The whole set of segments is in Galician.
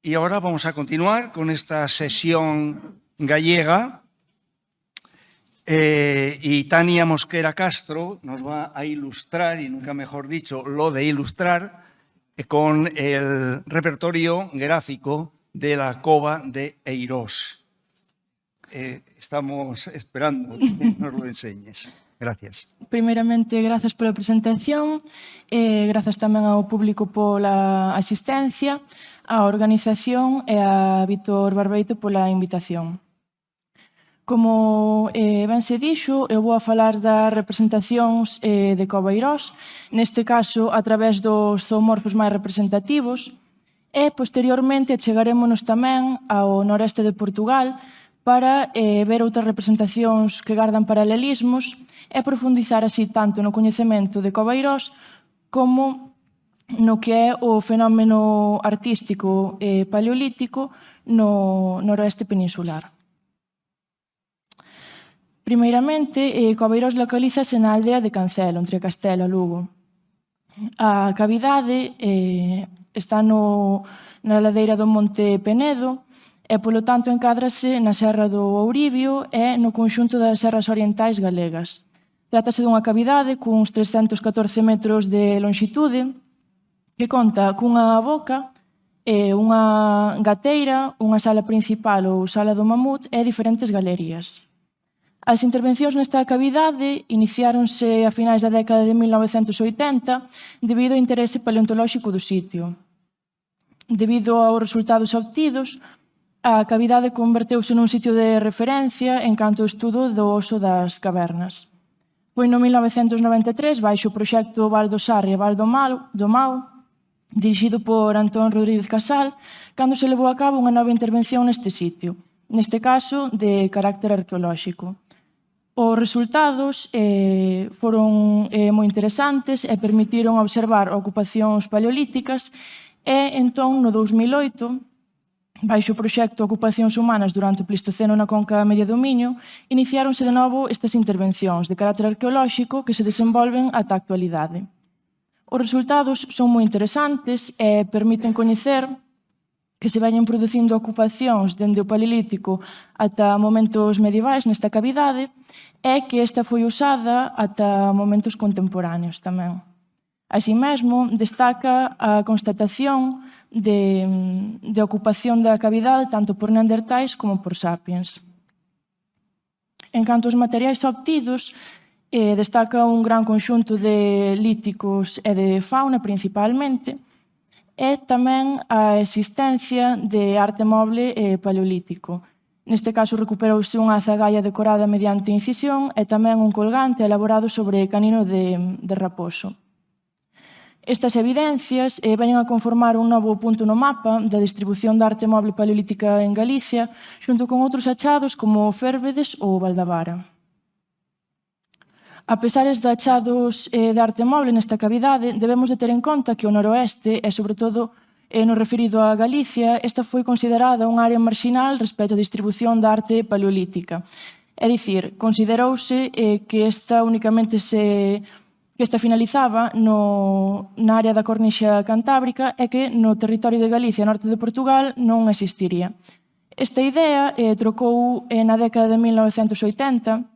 Y ahora vamos a continuar con esta sesión gallega y Tania Mosquera Castro nos va a ilustrar, y nunca mejor dicho, lo de ilustrar, con el repertorio gráfico de la Cova de Eirós. Estamos esperando que nos lo enseñes. Gracias. Primeiramente, grazas pola presentación, grazas tamén ao público pola asistencia, á organización e a Víctor Barbeito pola invitación. Como ben se dixo, eu vou a falar das representacións de Cova Eirós, neste caso a través dos zoomorfos máis representativos, e posteriormente chegarémonos tamén ao noreste de Portugal para ver outras representacións que gardan paralelismos e profundizar así tanto no coñecemento de Cova Eirós como no que é o fenómeno artístico paleolítico no noroeste peninsular. Primeiramente, Cova Eirós localízase na aldea de Cancelo, entre Castela e Lugo. A cavidade está na ladeira do Monte Penedo e, polo tanto, encádrase na Serra do Ouribio e no conxunto das serras orientais galegas. Trátase dunha cavidade cuns 314 metros de longitude que conta cunha boca, unha gateira, unha sala principal ou sala do mamut e diferentes galerías. As intervencións nesta cavidade iniciáronse a finais da década de 1980 debido ao interese paleontolóxico do sitio. Debido aos resultados obtidos, a cavidade converteuse nun sitio de referencia en canto ao estudo do oso das cavernas. Foi no 1993, baixo o proxecto Val do Sarre e Val do Mao, dirixido por Antón Rodríguez Casal, cando se levou a cabo unha nova intervención neste sitio, neste caso de carácter arqueolóxico. Os resultados foron moi interesantes e permitiron observar ocupacións paleolíticas e, entón, no 2008, baixo o proxecto Ocupacións Humanas durante o Plistoceno na Conca Media do Miño, iniciáronse de novo estas intervencións de carácter arqueolóxico que se desenvolven ata a actualidade. Os resultados son moi interesantes e permiten coñecer que se veñen producindo ocupacións dende o Paleolítico ata momentos medievais nesta cavidade e que esta foi usada ata momentos contemporáneos tamén. Así mesmo, destaca a constatación de ocupación da cavidade tanto por neandertais como por sapiens. En canto aos materiais obtidos, destaca un gran conxunto de líticos e de fauna principalmente, e tamén a existencia de arte moble paleolítico. Neste caso, recuperouse unha azagaia decorada mediante incisión e tamén un colgante elaborado sobre canino de raposo. Estas evidencias veñen a conformar un novo punto no mapa da distribución da arte moble paleolítica en Galicia, xunto con outros achados como Férvedes ou Valdavara. A pesar de achados de arte moble nesta cavidade, debemos de ter en conta que o noroeste, e sobre todo no referido a Galicia, esta foi considerada unha área marxinal respecto á distribución da arte paleolítica. É dicir, considerouse que esta únicamente esta finalizaba na área da Cornixa Cantábrica e que no territorio de Galicia, norte de Portugal, non existiría. Esta idea trocou na década de 1980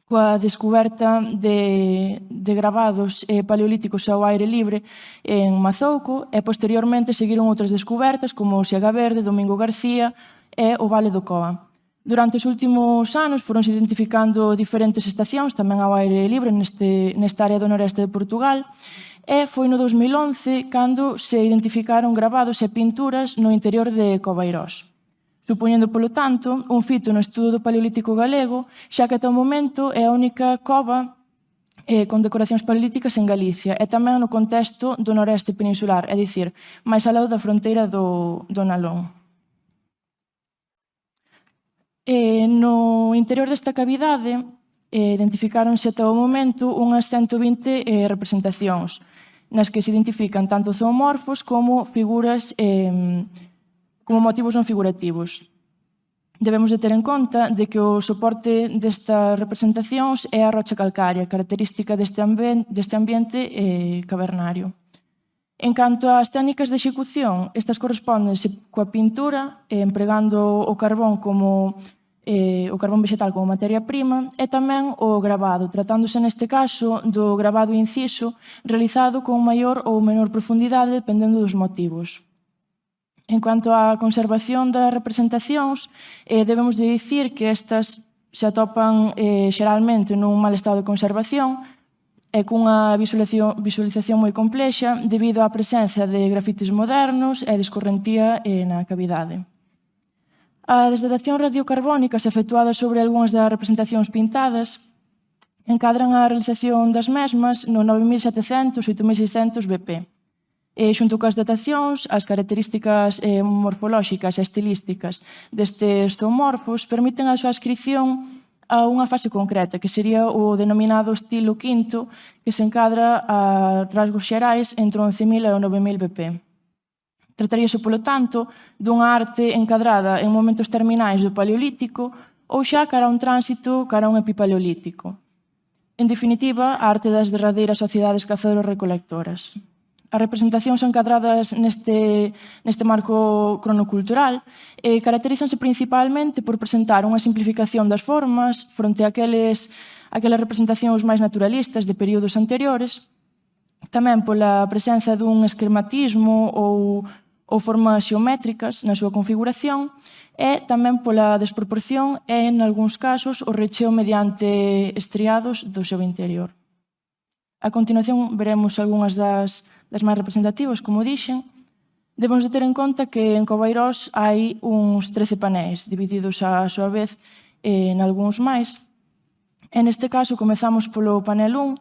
coa descoberta de gravados paleolíticos ao aire libre en Mazouco e posteriormente seguiron outras descobertas como o Siega Verde, Domingo García e o Vale do Coa. Durante os últimos anos foronse identificando diferentes estacións tamén ao aire libre nesta área do noreste de Portugal e foi no 2011 cando se identificaron gravados e pinturas no interior de Cova Eirós, supoñendo, polo tanto, un fito no estudo do Paleolítico galego, xa que ata o momento é a única cova con decoracións paleolíticas en Galicia e tamén no contexto do noreste peninsular, é dicir, máis ao lado da fronteira do Nalón. No interior desta cavidade identificáronse ata o momento unhas 120 representacións, nas que se identifican tanto zoomorfos como figuras como motivos non figurativos. Debemos de ter en conta de que o soporte destas representacións é a rocha calcaria, característica deste ambiente cavernario. En canto ás técnicas de execución, estas correspóndense coa pintura, empregando o carbón vegetal como materia prima, e tamén o gravado, tratándose neste caso do gravado inciso realizado con maior ou menor profundidade dependendo dos motivos. En cuanto á conservación das representacións, debemos de dicir que estas se atopan xeralmente nun mal estado de conservación e cunha visualización moi complexa debido á presenza de grafitis modernos e de escorrentía na cavidade. As datacións radiocarbónicas efectuadas sobre algunhas das representacións pintadas encadran a realización das mesmas no 9700-8600 BP. Xunto coas datacións, as características morfolóxicas e estilísticas destes zoomorfos permiten a súa ascripción a unha fase concreta, que sería o denominado estilo quinto, que se encadra a rasgos xerais entre 11.000 e 9.000 BP. Trataríase, polo tanto, dunha arte encadrada en momentos terminais do Paleolítico ou xa cara a un tránsito cara a un epipaleolítico. En definitiva, a arte das derradeiras sociedades cazadoras-recolectoras. As representacións encadradas neste marco cronocultural caracterízanse principalmente por presentar unha simplificación das formas fronte a aquelas representacións máis naturalistas de períodos anteriores, tamén pola presenza dun esquematismo ou formas xeométricas na súa configuración e tamén pola desproporción e, en algúns casos, o recheo mediante estriados do seu interior. A continuación veremos algunhas das máis representativas, como dixen. Debemos de ter en conta que en Covairós hai uns 13 panéis, divididos á súa vez en algúns máis. En este caso, comezamos polo panel 1,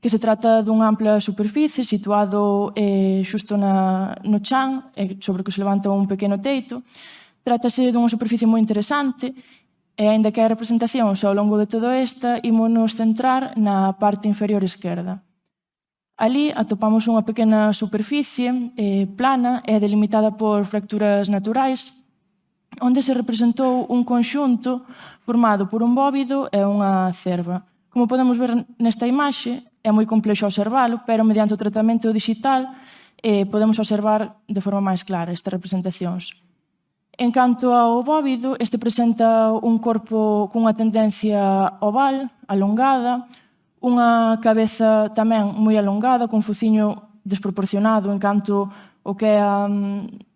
que se trata dunha ampla superficie situado xusto no chan, sobre o que se levanta un pequeno teito. Trátase dunha superficie moi interesante, e, aínda que hai representacións ao longo de todo esta, ímonos centrar na parte inferior esquerda. Ali atopamos unha pequena superficie plana e delimitada por fracturas naturais, onde se representou un conxunto formado por un bóvido e unha cerva. Como podemos ver nesta imaxe, é moi complexo observalo, pero mediante o tratamento digital podemos observar de forma máis clara estas representacións. En canto ao bóvido, este presenta un corpo cunha tendencia oval, alongada, unha cabeza tamén moi alongada, con fociño desproporcionado en canto o que é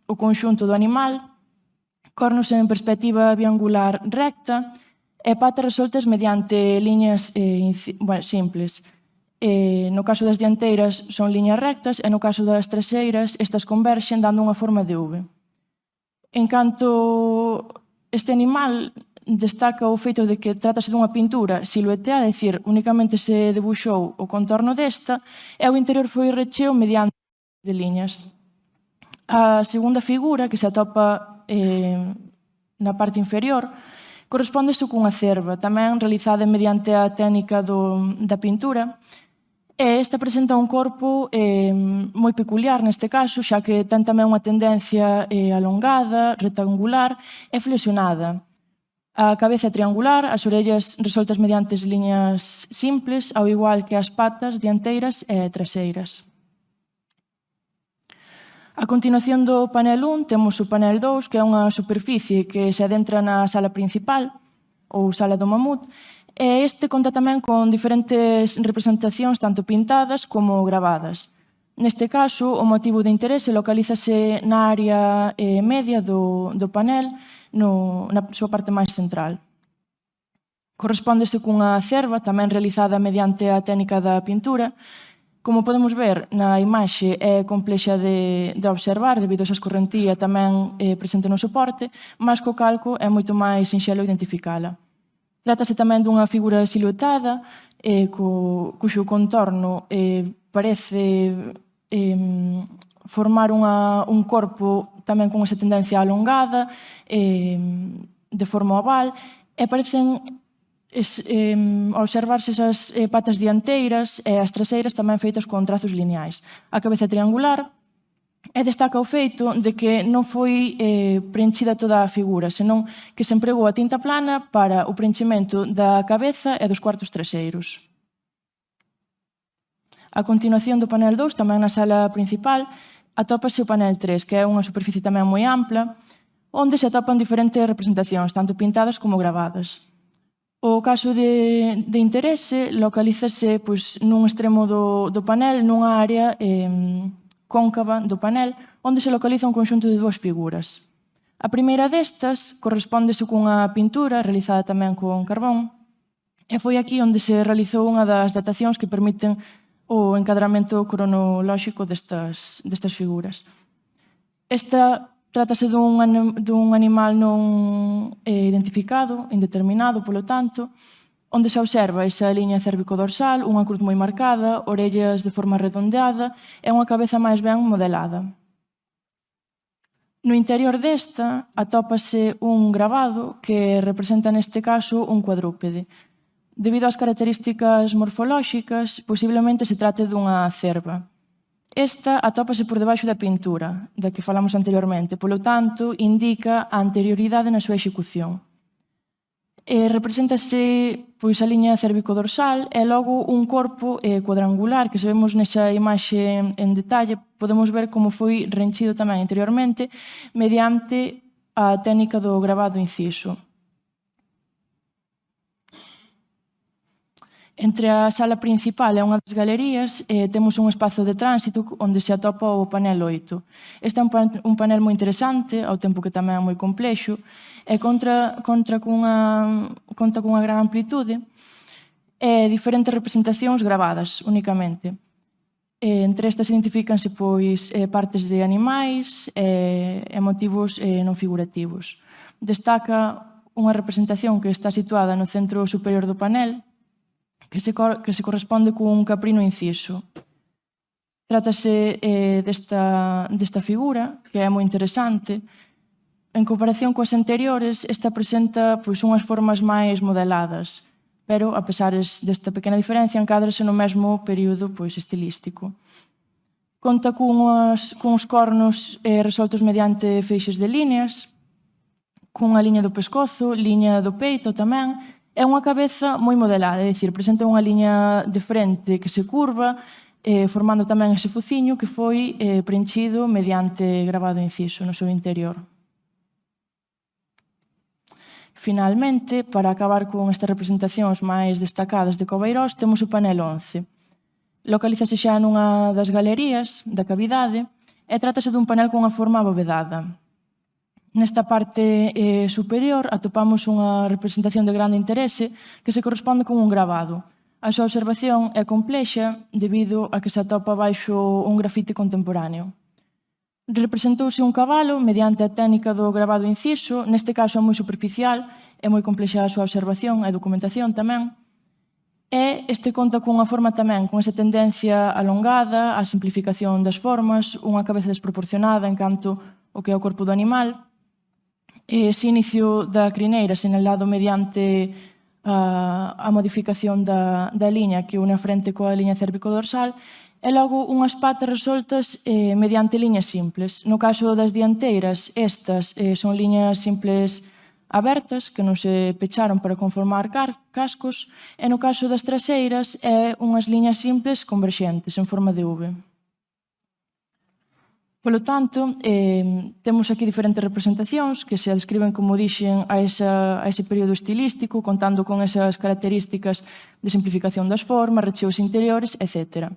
o conxunto do animal, cornos en perspectiva biangular recta e patas resoltas mediante liñas simples. No caso das dianteiras son liñas rectas e no caso das traseiras estas converxen dando unha forma de V. En canto este animal destaca o feito de que trátase dunha pintura silueteada, é dicir, únicamente se debuxou o contorno desta e o interior foi recheo mediante de liñas. A segunda figura, que se atopa na parte inferior, correspóndese cunha cerva, tamén realizada mediante a técnica da pintura, e esta presenta un corpo moi peculiar neste caso, xa que ten tamén unha tendencia alongada, rectangular e flexionada. A cabeza é triangular, as orellas resoltas mediante liñas simples, ao igual que as patas dianteiras e traseiras. A continuación do panel 1 temos o panel 2, que é unha superficie que se adentra na sala principal, ou sala do mamut, e este conta tamén con diferentes representacións tanto pintadas como gravadas. Neste caso, o motivo de interese localízase na área media do panel, na súa parte máis central. Correspóndese cunha cerva, tamén realizada mediante a técnica da pintura. Como podemos ver na imaxe, é complexa de observar debido a esa escorrentía tamén presente no soporte, mas co calco é moito máis sinxelo identificala. Trátase tamén dunha figura siluetada, cuxo contorno parece formar un corpo tamén con esa tendencia alongada, de forma oval, e parecen observarse esas patas dianteiras e as traseiras tamén feitas con trazos lineais. A cabeza triangular, e destaca o feito de que non foi preenchida toda a figura, senón que se empregou a tinta plana para o preenchimento da cabeza e dos cuartos traseiros. A continuación do panel 2, tamén na sala principal, atópase o panel 3, que é unha superficie tamén moi ampla, onde se atopan diferentes representacións, tanto pintadas como gravadas. O caso de interese localízase nun extremo do panel, nunha área cóncava do panel, onde se localiza un conxunto de dúas figuras. A primeira destas correspóndese cunha pintura realizada tamén con carbón, e foi aquí onde se realizou unha das datacións que permiten o encadramento cronolóxico destas figuras. Trátase dun animal non identificado, indeterminado, polo tanto, onde se observa esa liña cérvico-dorsal, unha cruz moi marcada, orellas de forma redondeada e unha cabeza máis ben modelada. No interior desta atópase un gravado que representa neste caso un cuadrúpede. Debido ás características morfolóxicas, posiblemente se trate dunha cerva. Esta atópase por debaixo da pintura, da que falamos anteriormente, polo tanto, indica a anterioridade na súa execución. Represéntase a liña cérvico-dorsal e logo un corpo cuadrangular que se vemos nesa imaxe en detalle. Podemos ver como foi renchido tamén interiormente mediante a técnica do gravado inciso. Entre a sala principal e unha das galerías temos un espazo de tránsito onde se atopa o panel 8. Este é un panel moi interesante, ao tempo que tamén é moi complexo, e conta cunha gran amplitude e diferentes representacións gravadas únicamente. Entre estas identifícanse partes de animais e motivos non figurativos. Destaca unha representación que está situada no centro superior do panel, que se corresponde cun caprino inciso. Trátase desta figura, que é moi interesante. En comparación coas anteriores, esta presenta unhas formas máis modeladas, pero, a pesar desta pequena diferencia, encádrase no mesmo período estilístico. Conta cuns cornos resoltos mediante feixes de líneas, cunha liña do pescozo, liña do peito tamén, é unha cabeza moi modelada, é dicir, presenta unha liña de frente que se curva, formando tamén ese fociño que foi preenchido mediante gravado inciso no seu interior. Finalmente, para acabar con estas representacións máis destacadas de Covairós, temos o panel 11. Localízase xa nunha das galerías da cavidade e trátase dun panel cunha forma abovedada. Nesta parte superior atopamos unha representación de grande interese que se corresponde con un gravado. A súa observación é complexa debido a que se atopa baixo un grafite contemporáneo. Representouse un cabalo mediante a técnica do gravado inciso, neste caso é moi superficial, é moi complexa a súa observación e documentación tamén, e este conta cunha forma tamén con esa tendencia alongada, a simplificación das formas, unha cabeza desproporcionada en canto ao que é o corpo do animal. Ese inicio da crineira sinalado mediante a modificación da liña que une a frente coa liña cérvico-dorsal e logo unhas patas resoltas mediante liñas simples. No caso das dianteiras, estas son liñas simples abertas que non se pecharon para conformar cascos e no caso das traseiras é unhas liñas simples converxentes en forma de V. Polo tanto, temos aquí diferentes representacións que se describen, como dixen, a ese período estilístico, contando con esas características de simplificación das formas, recheos interiores, etc.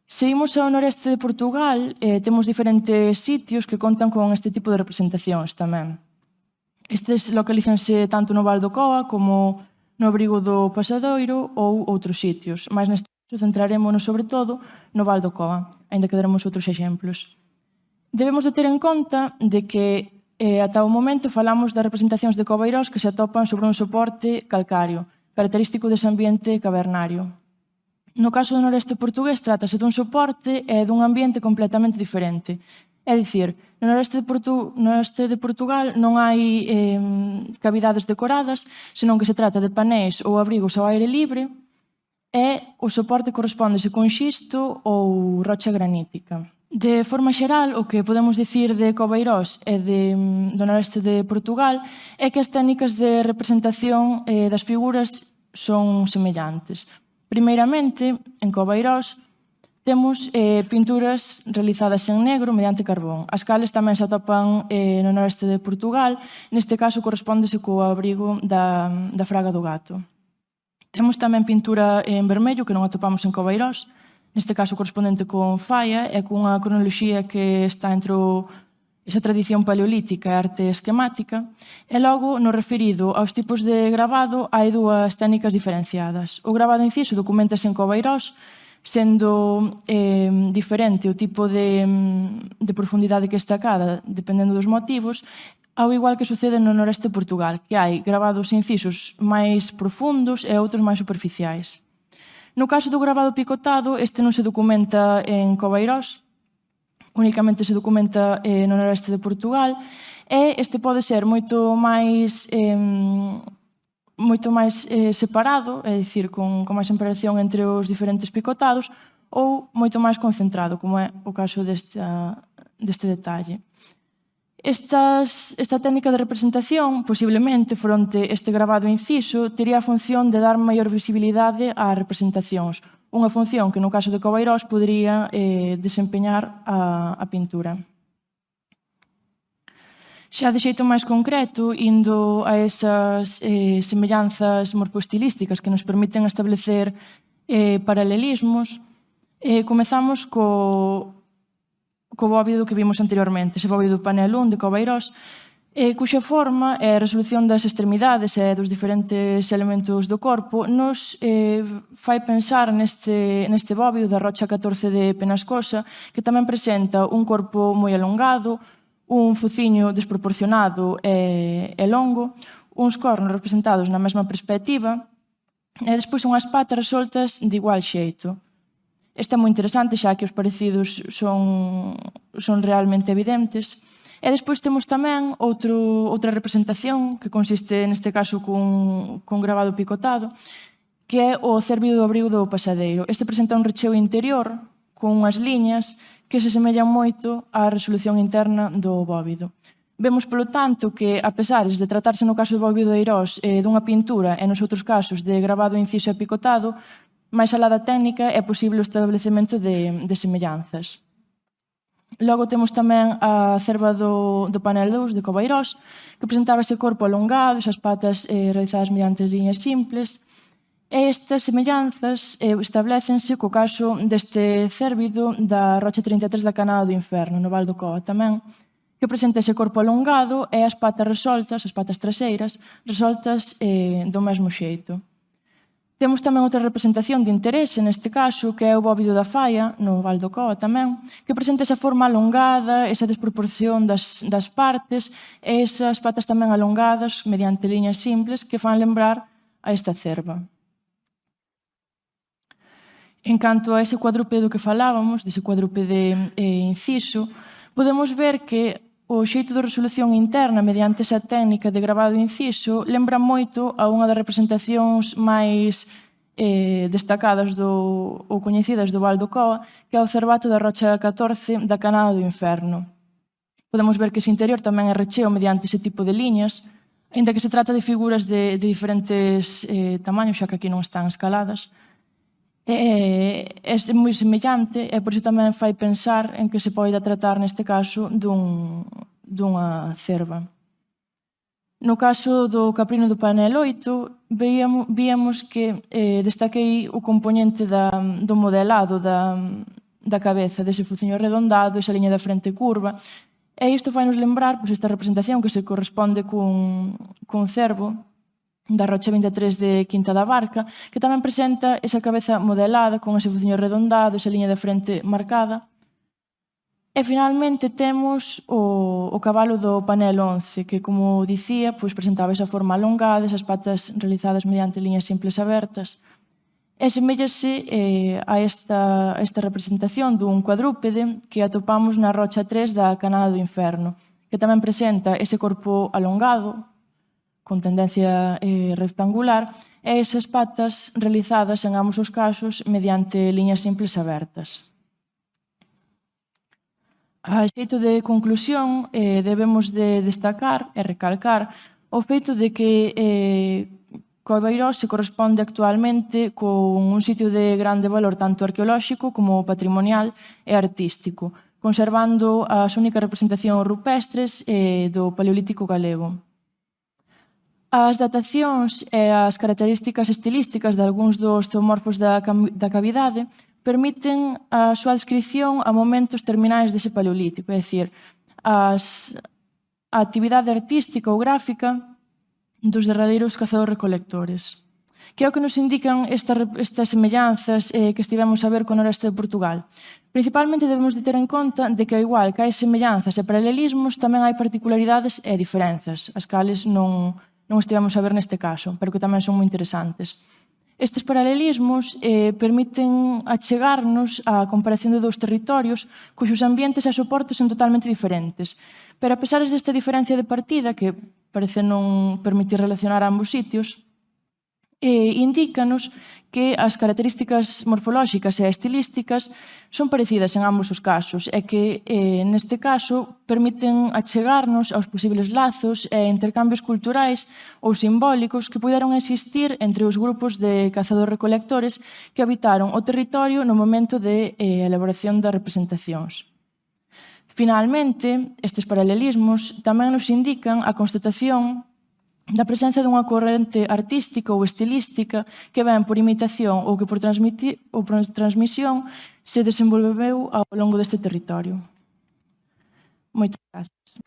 Se imos ao noreste de Portugal, temos diferentes sitios que contan con este tipo de representacións tamén. Estes localízanse tanto no Val do Coa como no abrigo do Pasadoiro ou outros sitios, mas neste caso centrarémonos sobre todo no Val do Coa, aínda que daremos outros exemplos. Debemos de ter en conta de que ata o momento falamos das representacións de Covairós que se atopan sobre un soporte calcario, característico dese ambiente cavernario. No caso do noreste portugués, trátase dun soporte e dun ambiente completamente diferente. É dicir, no noreste de Portugal non hai cavidades decoradas, senón que se trata de panéis ou abrigos ao aire libre e o soporte correspóndese con xisto ou rocha granítica. De forma xeral, o que podemos dicir de Covairós e do noreste de Portugal é que as técnicas de representación das figuras son semellantes. Primeiramente, en Covairós, temos pinturas realizadas en negro mediante carbón, as cales tamén se atopan no noreste de Portugal, neste caso correspóndese co abrigo da Fraga do Gato. Temos tamén pintura en vermello que non atopamos en Cobeirós, neste caso correspondente con Falla e cunha cronoloxía que está entre esa tradición paleolítica e arte esquemática, e logo, no referido aos tipos de gravado, hai dúas técnicas diferenciadas. O gravado inciso documentase en Cobeirós, sendo diferente o tipo de profundidade que está cada, dependendo dos motivos, ao igual que sucede no noreste de Portugal, que hai gravados incisos máis profundos e outros máis superficiais. No caso do gravado picotado, este non se documenta en Cobeirós, únicamente se documenta no noreste de Portugal, e este pode ser moito máis separado, é dicir, con máis separación entre os diferentes picotados, ou moito máis concentrado, como é o caso deste detalle. Esta técnica de representación, posiblemente, fronte este gravado inciso, tería a función de dar maior visibilidade ás representacións, unha función que no caso de Cobeirós podería desempeñar a pintura. Xa de xeito máis concreto, indo a esas semellanzas morfoestilísticas que nos permiten establecer paralelismos, comezamos co bóvido que vimos anteriormente, ese bóvido panel 1 de Cobeirós, cuxa forma e a resolución das extremidades e dos diferentes elementos do corpo nos fai pensar neste bóvido da rocha 14 de Penascosa, que tamén presenta un corpo moi alongado, un fociño desproporcionado e longo, uns cornos representados na mesma perspectiva e despois unhas patas resoltas de igual xeito. Este é moi interesante, xa que os parecidos son realmente evidentes. E despois temos tamén outra representación que consiste neste caso cun gravado picotado, que é o cérvido do abrigo do pasadeiro. Este presenta un recheo interior con unhas liñas que se semellan moito á resolución interna do bóvido. Vemos, polo tanto, que, a pesar de tratarse no caso do bóvido de Eirós dunha pintura e nos outros casos de gravado inciso e picotado, máis alá da técnica é posible o establecemento de semellanzas. Logo temos tamén a cerva do panel 2 de Cobeirós, que presentaba ese corpo alongado, esas patas realizadas mediante liñas simples. E estas semellanzas establecense co caso deste cérvido da rocha 33 da Canada do Inferno, no Val do Coa tamén, que presenta ese corpo alongado e as patas resoltas, as patas traseiras, resoltas do mesmo xeito. Temos tamén outra representación de interese neste caso, que é o bóvido da Falla, no Val do Coa tamén, que presenta esa forma alongada, esa desproporción das partes e esas patas tamén alongadas mediante liñas simples que fan lembrar a esta cerva. En canto a ese cuadrúpede do que falábamos, dese cuadrúpede inciso, podemos ver que o xeito de resolución interna mediante esa técnica de gravado inciso lembra moito a unha das representacións máis destacadas ou coñecidas do Val do Coa, que é o cervato da rocha 14 da Canada do Inferno. Podemos ver que ese interior tamén é recheo mediante ese tipo de liñas, aínda que se trata de figuras de diferentes tamaños, xa que aquí non están escaladas. É moi semellante e por iso tamén fai pensar en que se poida tratar neste caso dunha cerva. No caso do caprino do panel 8, víamos que destaquei o componente do modelado da cabeza, dese fociño redondado, esa liña da frente curva, e isto fai nos lembrar esta representación que se corresponde cun cervo da rocha 23 de Quinta da Barca, que tamén presenta esa cabeza modelada con ese fociño redondado, esa liña de frente marcada. E finalmente temos o cabalo do panel 11, que, como dicía, presentaba esa forma alongada, esas patas realizadas mediante liñas simples abertas. E seméllase a esta representación dun cuadrúpede que atopamos na rocha 3 da Canada do Inferno, que tamén presenta ese corpo alongado, con tendencia rectangular, e esas patas realizadas en ambos os casos mediante liñas simples abertas. A xeito de conclusión, debemos de destacar e recalcar o feito de que, Coibeirós se corresponde actualmente con un sitio de grande valor tanto arqueolóxico como patrimonial e artístico, conservando as únicas representacións rupestres do Paleolítico galego. As datacións e as características estilísticas de algúns dos zoomorfos da cavidade permiten a súa descripción a momentos terminais dese Paleolítico, é dicir, a actividade artística ou gráfica dos derradeiros cazadores-recolectores. Que é o que nos indican estas semellanzas que estivemos a ver co noreste de Portugal? Principalmente debemos de ter en conta de que, ao igual que hai semellanzas e paralelismos, tamén hai particularidades e diferenzas, as cales non estivemos a ver neste caso, pero que tamén son moi interesantes. Estes paralelismos permiten achegarnos á comparación de dous territorios cuxos ambientes e soportes son totalmente diferentes. Pero a pesar desta diferencia de partida, que parece non permitir relacionar ambos sitios, indícanos que as características morfolóxicas e estilísticas son parecidas en ambos os casos e que, neste caso, permiten achegarnos aos posibles lazos e intercambios culturais ou simbólicos que puderon existir entre os grupos de cazadores-recolectores que habitaron o territorio no momento de elaboración das representacións. Finalmente, estes paralelismos tamén nos indican a constatación da presenza dunha corrente artística ou estilística que ven por imitación ou que por transmisión se desenvolveu ao longo deste territorio. Moitas grazas.